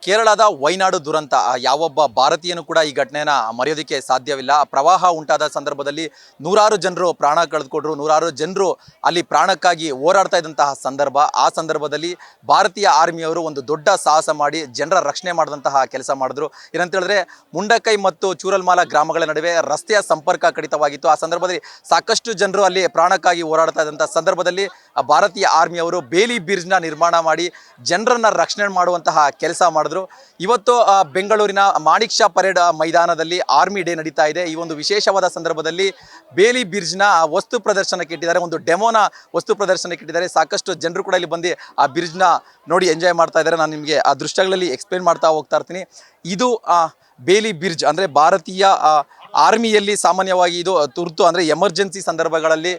ಕೇರಳದ ವೈನಾಡು ದುರಂತ ಯಾವೊಬ್ಬ ಭಾರತೀಯನು ಕೂಡ ಈ ಘಟನೆಯನ್ನು ಮರೆಯೋದಕ್ಕೆ ಸಾಧ್ಯವಿಲ್ಲ. ಪ್ರವಾಹ ಉಂಟಾದ ಸಂದರ್ಭದಲ್ಲಿ ನೂರಾರು ಜನರು ಪ್ರಾಣ ಕಳೆದುಕೊಂಡ್ರು, ನೂರಾರು ಜನರು ಅಲ್ಲಿ ಪ್ರಾಣಕ್ಕಾಗಿ ಹೋರಾಡ್ತಾ ಇದ್ದಂತಹ ಸಂದರ್ಭ. ಆ ಸಂದರ್ಭದಲ್ಲಿ ಭಾರತೀಯ ಆರ್ಮಿಯವರು ಒಂದು ದೊಡ್ಡ ಸಾಹಸ ಮಾಡಿ ಜನರ ರಕ್ಷಣೆ ಮಾಡಿದಂತಹ ಕೆಲಸ ಮಾಡಿದ್ರು. ಏನಂತ ಹೇಳಿದ್ರೆ ಮುಂಡಕೈ ಮತ್ತು ಚೂರಲ್ಮಾಲ ಗ್ರಾಮಗಳ ನಡುವೆ ರಸ್ತೆಯ ಸಂಪರ್ಕ ಕಡಿತವಾಗಿತ್ತು. ಆ ಸಂದರ್ಭದಲ್ಲಿ ಸಾಕಷ್ಟು ಜನರು ಅಲ್ಲಿ ಪ್ರಾಣಕ್ಕಾಗಿ ಹೋರಾಡ್ತಾ ಇದ್ದಂತಹ ಸಂದರ್ಭದಲ್ಲಿ ಭಾರತೀಯ ಆರ್ಮಿಯವರು ಬೇಲಿ ಬ್ರಿಡ್ಜ್ನ ನಿರ್ಮಾಣ ಮಾಡಿ ಜನರನ್ನ ರಕ್ಷಣೆ ಮಾಡುವಂತಹ ಕೆಲಸ ಮಾಡಿದ್ರು. ಇವತ್ತು ಬೆಂಗಳೂರಿನ ಮಾಣಿಕ್ ಷಾ ಪರೇಡ್ ಮೈದಾನದಲ್ಲಿ ಆರ್ಮಿ ಡೇ ನಡೀತಾ ಇದೆ. ಈ ಒಂದು ವಿಶೇಷವಾದ ಸಂದರ್ಭದಲ್ಲಿ ಬೇಲಿ ಬ್ರಿಡ್ಜ್ನ ವಸ್ತು ಪ್ರದರ್ಶನಕ್ಕೆ ಇಟ್ಟಿದ್ದಾರೆ, ಒಂದು ಡೆಮೋನ ವಸ್ತು ಪ್ರದರ್ಶನಕ್ಕೆ ಇಟ್ಟಿದ್ದಾರೆ. ಸಾಕಷ್ಟು ಜನರು ಕೂಡ ಇಲ್ಲಿ ಬಂದು ಆ ಬ್ರಿಡ್ಜ್ನ ನೋಡಿ ಎಂಜಾಯ್ ಮಾಡ್ತಾ ಇದ್ದಾರೆ. ನಾನು ನಿಮಗೆ ಆ ದೃಶ್ಯಗಳಲ್ಲಿ ಎಕ್ಸ್ಪ್ಲೇನ್ ಮಾಡ್ತಾ ಹೋಗ್ತಾ ಇರ್ತೀನಿ. ಇದು ಬೇಲಿ ಬ್ರಿಡ್ಜ್ ಅಂದರೆ ಭಾರತೀಯ ಆರ್ಮಿಯಲ್ಲಿ ಸಾಮಾನ್ಯವಾಗಿ ಇದು ತುರ್ತು ಅಂದರೆ ಎಮರ್ಜೆನ್ಸಿ ಸಂದರ್ಭಗಳಲ್ಲಿ,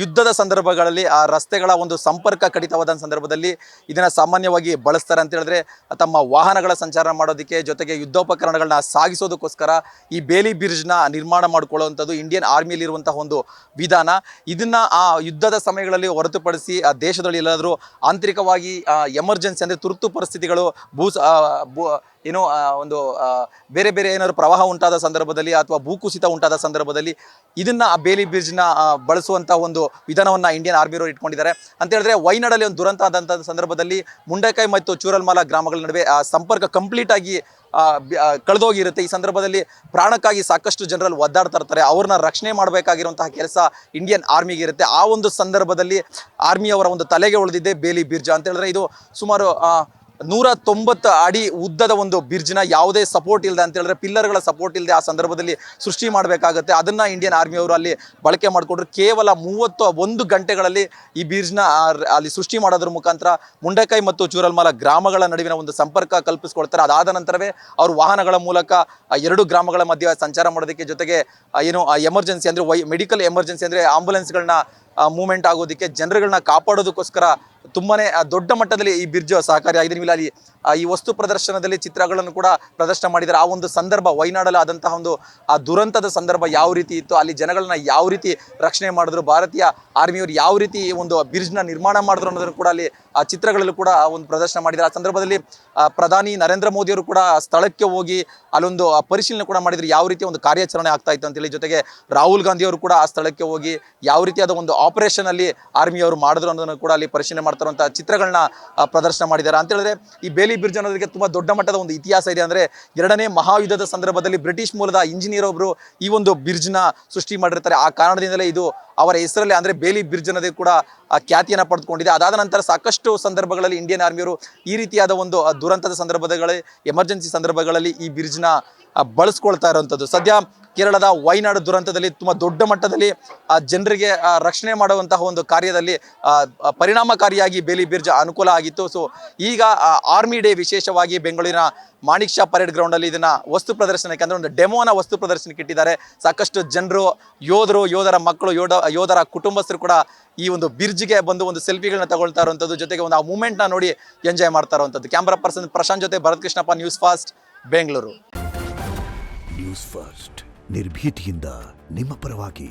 ಯುದ್ಧದ ಸಂದರ್ಭಗಳಲ್ಲಿ ಆ ರಸ್ತೆಗಳ ಒಂದು ಸಂಪರ್ಕ ಕಡಿತವಾದ ಸಂದರ್ಭದಲ್ಲಿ ಇದನ್ನು ಸಾಮಾನ್ಯವಾಗಿ ಬಳಸ್ತಾರೆ. ಅಂತ ಹೇಳಿದ್ರೆ ತಮ್ಮ ವಾಹನಗಳ ಸಂಚಾರ ಮಾಡೋದಕ್ಕೆ, ಜೊತೆಗೆ ಯುದ್ಧೋಪಕರಣಗಳನ್ನ ಸಾಗಿಸೋದಕ್ಕೋಸ್ಕರ ಈ ಬೇಲಿ ಬ್ರಿಡ್ಜ್ನ ನಿರ್ಮಾಣ ಮಾಡಿಕೊಳ್ಳುವಂಥದ್ದು ಇಂಡಿಯನ್ ಆರ್ಮಿಯಲ್ಲಿರುವಂತಹ ಒಂದು ವಿಧಾನ. ಇದನ್ನು ಆ ಯುದ್ಧದ ಸಮಯಗಳಲ್ಲಿ ಹೊರತುಪಡಿಸಿ ಆ ದೇಶದಲ್ಲಿ ಎಲ್ಲಾದರೂ ಆಂತರಿಕವಾಗಿ ಎಮರ್ಜೆನ್ಸಿ ಅಂದರೆ ತುರ್ತು ಪರಿಸ್ಥಿತಿಗಳು, ಏನೋ ಒಂದು ಬೇರೆ ಬೇರೆ ಏನಾದರೂ ಪ್ರವಾಹ ಉಂಟಾದ ಸಂದರ್ಭದಲ್ಲಿ ಅಥವಾ ಭೂಕುಸಿತ ಉಂಟಾದ ಸಂದರ್ಭದಲ್ಲಿ ಇದನ್ನು ಆ ಬೇಲಿ ಬ್ರಿಡ್ಜ್ನ ಬಳಸುವಂಥ ಒಂದು ವಿಧಾನವನ್ನು ಇಂಡಿಯನ್ ಆರ್ಮಿಯವರು ಇಟ್ಕೊಂಡಿದ್ದಾರೆ. ಅಂತ ಹೇಳಿದ್ರೆ ವೈನಾಡಲ್ಲಿ ಒಂದು ದುರಂತ ಆದಂಥ ಸಂದರ್ಭದಲ್ಲಿ ಮುಂಡಕೈ ಮತ್ತು ಚೂರಲ್ಮಾಲ ಗ್ರಾಮಗಳ ನಡುವೆ ಸಂಪರ್ಕ ಕಂಪ್ಲೀಟ್ ಆಗಿ ಕಳೆದೋಗಿರುತ್ತೆ. ಈ ಸಂದರ್ಭದಲ್ಲಿ ಪ್ರಾಣಕ್ಕಾಗಿ ಸಾಕಷ್ಟು ಜನರಲ್ಲಿ ಒದ್ದಾಡ್ತಾ ಇರ್ತಾರೆ. ಅವ್ರನ್ನ ರಕ್ಷಣೆ ಮಾಡಬೇಕಾಗಿರುವಂತಹ ಕೆಲಸ ಇಂಡಿಯನ್ ಆರ್ಮಿಗೆ ಇರುತ್ತೆ. ಆ ಒಂದು ಸಂದರ್ಭದಲ್ಲಿ ಆರ್ಮಿಯವರ ಒಂದು ತಲೆಗೆ ಉಳಿದಿದ್ದೆ ಬೇಲಿ ಬ್ರಿಡ್ಜ್. ಅಂತ ಹೇಳಿದ್ರೆ ಇದು ಸುಮಾರು 190 ಅಡಿ ಉದ್ದದ ಒಂದು ಬ್ರಿಡ್ಜ್ನ ಯಾವುದೇ ಸಪೋರ್ಟ್ ಇಲ್ಲದೆ, ಅಂತ ಹೇಳಿದ್ರೆ ಪಿಲ್ಲರ್ಗಳ ಸಪೋರ್ಟ್ ಇಲ್ಲದೆ ಆ ಸಂದರ್ಭದಲ್ಲಿ ಸೃಷ್ಟಿ ಮಾಡಬೇಕಾಗುತ್ತೆ. ಅದನ್ನು ಇಂಡಿಯನ್ ಆರ್ಮಿಯವರು ಅಲ್ಲಿ ಬಳಕೆ ಮಾಡಿಕೊಂಡ್ರು. ಕೇವಲ 31 ಗಂಟೆಗಳಲ್ಲಿ ಈ ಬ್ರಿಡ್ಜ್ನ ಅಲ್ಲಿ ಸೃಷ್ಟಿ ಮಾಡೋದ್ರ ಮುಖಾಂತರ ಮುಂಡಕೈ ಮತ್ತು ಚೂರಲ್ಮಾಲ ಗ್ರಾಮಗಳ ನಡುವಿನ ಒಂದು ಸಂಪರ್ಕ ಕಲ್ಪಿಸ್ಕೊಳ್ತಾರೆ. ಅದಾದ ನಂತರವೇ ಅವರು ವಾಹನಗಳ ಮೂಲಕ 2 ಗ್ರಾಮಗಳ ಮಧ್ಯೆ ಸಂಚಾರ ಮಾಡೋದಕ್ಕೆ, ಜೊತೆಗೆ ಏನು ಎಮರ್ಜೆನ್ಸಿ ಅಂದರೆ ಮೆಡಿಕಲ್ ಎಮರ್ಜೆನ್ಸಿ ಅಂದರೆ ಆಂಬುಲೆನ್ಸ್ಗಳನ್ನ ಮೂವ್ಮೆಂಟ್ ಆಗೋದಕ್ಕೆ, ಜನರುಗಳನ್ನ ಕಾಪಾಡೋದಕ್ಕೋಸ್ಕರ ತುಂಬಾ ದೊಡ್ಡ ಮಟ್ಟದಲ್ಲಿ ಈ ಬ್ರಿಡ್ಜ್ ಸಹಕಾರಿಯಾಗಿದೆ. ನೀವು ಅಲ್ಲಿ ಈ ವಸ್ತು ಪ್ರದರ್ಶನದಲ್ಲಿ ಚಿತ್ರಗಳನ್ನು ಕೂಡ ಪ್ರದರ್ಶನ ಮಾಡಿದ್ದಾರೆ. ಆ ಒಂದು ಸಂದರ್ಭ ವೈನಾಡಲ್ಲಿ ಆದಂತಹ ಒಂದು ಆ ದುರಂತದ ಸಂದರ್ಭ ಯಾವ ರೀತಿ ಇತ್ತು, ಅಲ್ಲಿ ಜನಗಳನ್ನ ಯಾವ ರೀತಿ ರಕ್ಷಣೆ ಮಾಡಿದ್ರು, ಭಾರತೀಯ ಆರ್ಮಿಯವರು ಯಾವ ರೀತಿ ಒಂದು ಬ್ರಿಡ್ಜ್ನ ನಿರ್ಮಾಣ ಮಾಡಿದ್ರು ಅನ್ನೋದನ್ನು ಕೂಡ ಅಲ್ಲಿ ಆ ಚಿತ್ರಗಳಲ್ಲೂ ಕೂಡ ಒಂದು ಪ್ರದರ್ಶನ ಮಾಡಿದ್ದಾರೆ. ಆ ಸಂದರ್ಭದಲ್ಲಿ ಪ್ರಧಾನಿ ನರೇಂದ್ರ ಮೋದಿಯವರು ಕೂಡ ಸ್ಥಳಕ್ಕೆ ಹೋಗಿ ಅಲ್ಲೊಂದು ಪರಿಶೀಲನೆ ಕೂಡ ಮಾಡಿದ್ರು, ಯಾವ ರೀತಿ ಒಂದು ಕಾರ್ಯಾಚರಣೆ ಆಗ್ತಾ ಇತ್ತು ಅಂತೇಳಿ. ಜೊತೆಗೆ ರಾಹುಲ್ ಗಾಂಧಿ ಅವರು ಕೂಡ ಆ ಸ್ಥಳಕ್ಕೆ ಹೋಗಿ ಯಾವ ರೀತಿಯಾದ ಒಂದು ಆಪರೇಷನ್ ಅಲ್ಲಿ ಆರ್ಮಿಯವರು ಮಾಡಿದ್ರು ಅನ್ನೋದನ್ನು ಕೂಡ ಅಲ್ಲಿ ಪರಿಶೀಲನೆ ಮಾಡ್ತಾರಂಥ ಚಿತ್ರಗಳನ್ನ ಪ್ರದರ್ಶನ ಮಾಡಿದ್ದಾರೆ. ಅಂತ ಹೇಳಿದ್ರೆ ಈ ಬೇಲಿ ಬ್ರಿಡ್ಜ್ ಅನ್ನೋದಕ್ಕೆ ತುಂಬಾ ದೊಡ್ಡ ಮಟ್ಟದ ಒಂದು ಇತಿಹಾಸ ಇದೆ. ಅಂದರೆ 2ನೇ ಮಹಾಯುದ್ಧದ ಸಂದರ್ಭದಲ್ಲಿ ಬ್ರಿಟಿಷ್ ಮೂಲದ ಇಂಜಿನಿಯರ್ ಒಬ್ಬರು ಈ ಒಂದು ಬ್ರಿಡ್ಜ್ನ ಸೃಷ್ಟಿ ಮಾಡಿರ್ತಾರೆ. ಆ ಕಾರಣದಿಂದಲೇ ಇದು ಅವರ ಹೆಸರಲ್ಲಿ ಅಂದರೆ ಬೇಲಿ ಬ್ರಿಡ್ಜ್ ಅನ್ನೋದೇ ಕೂಡ ಖ್ಯಾತಿಯನ್ನು ಪಡೆದುಕೊಂಡಿದೆ. ಅದಾದ ನಂತರ ಸಾಕಷ್ಟು ಸಂದರ್ಭಗಳಲ್ಲಿ ಇಂಡಿಯನ್ ಆರ್ಮಿಯವರು ಈ ರೀತಿಯಾದ ಒಂದು ದುರಂತದ ಸಂದರ್ಭಗಳಲ್ಲಿ, ಎಮರ್ಜೆನ್ಸಿ ಸಂದರ್ಭಗಳಲ್ಲಿ ಈ ಬ್ರಿಡ್ಜ್ನ ಬಳಸ್ಕೊಳ್ತಾ ಇರುವಂಥದ್ದು. ಸದ್ಯ ಕೇರಳದ ವೈನಾಡು ದುರಂತದಲ್ಲಿ ತುಂಬ ದೊಡ್ಡ ಮಟ್ಟದಲ್ಲಿ ಜನರಿಗೆ ರಕ್ಷಣೆ ಮಾಡುವಂತಹ ಒಂದು ಕಾರ್ಯದಲ್ಲಿ ಪರಿಣಾಮಕಾರಿಯಾಗಿ ಬೇಲಿ ಬ್ರಿಡ್ಜ್ ಅನುಕೂಲ ಆಗಿತ್ತು. ಸೊ ಈಗ ಆರ್ಮಿ ಡೇ ವಿಶೇಷವಾಗಿ ಬೆಂಗಳೂರಿನ ಮಾಣಿಕ್ ಷಾ ಪರೇಡ್ ಗ್ರೌಂಡಲ್ಲಿ ಇದನ್ನು ವಸ್ತು ಪ್ರದರ್ಶನಕ್ಕೆ ಅಂದರೆ ಒಂದು ಡೆಮೋನ ವಸ್ತು ಪ್ರದರ್ಶನಕ್ಕೆ ಇಟ್ಟಿದ್ದಾರೆ. ಸಾಕಷ್ಟು ಜನರು, ಯೋಧರು, ಯೋಧರ ಮಕ್ಕಳು, ಯೋಧರ ಕುಟುಂಬಸ್ಥರು ಕೂಡ ಈ ಒಂದು ಬ್ರಿಡ್ಜ್ಗೆ ಬಂದು ಒಂದು ಸೆಲ್ಫಿಗಳನ್ನ ತಗೊಳ್ತಾ ಇರುವಂಥದ್ದು, ಜೊತೆಗೆ ಒಂದು ಆ ಮೂಮೆಂಟ್ನ ನೋಡಿ ಎಂಜಾಯ್ ಮಾಡ್ತಾ ಇರುವಂಥದ್ದು. ಕ್ಯಾಮ್ರಾ ಪರ್ಸನ್ ಪ್ರಶಾಂತ್ ಜೊತೆ Bharath Krishnappa, news fast, Bengaluru. News first ನಿರ್ಭೀತಿಯಿಂದ ನಿಮ್ಮ ಪರವಾಗಿ.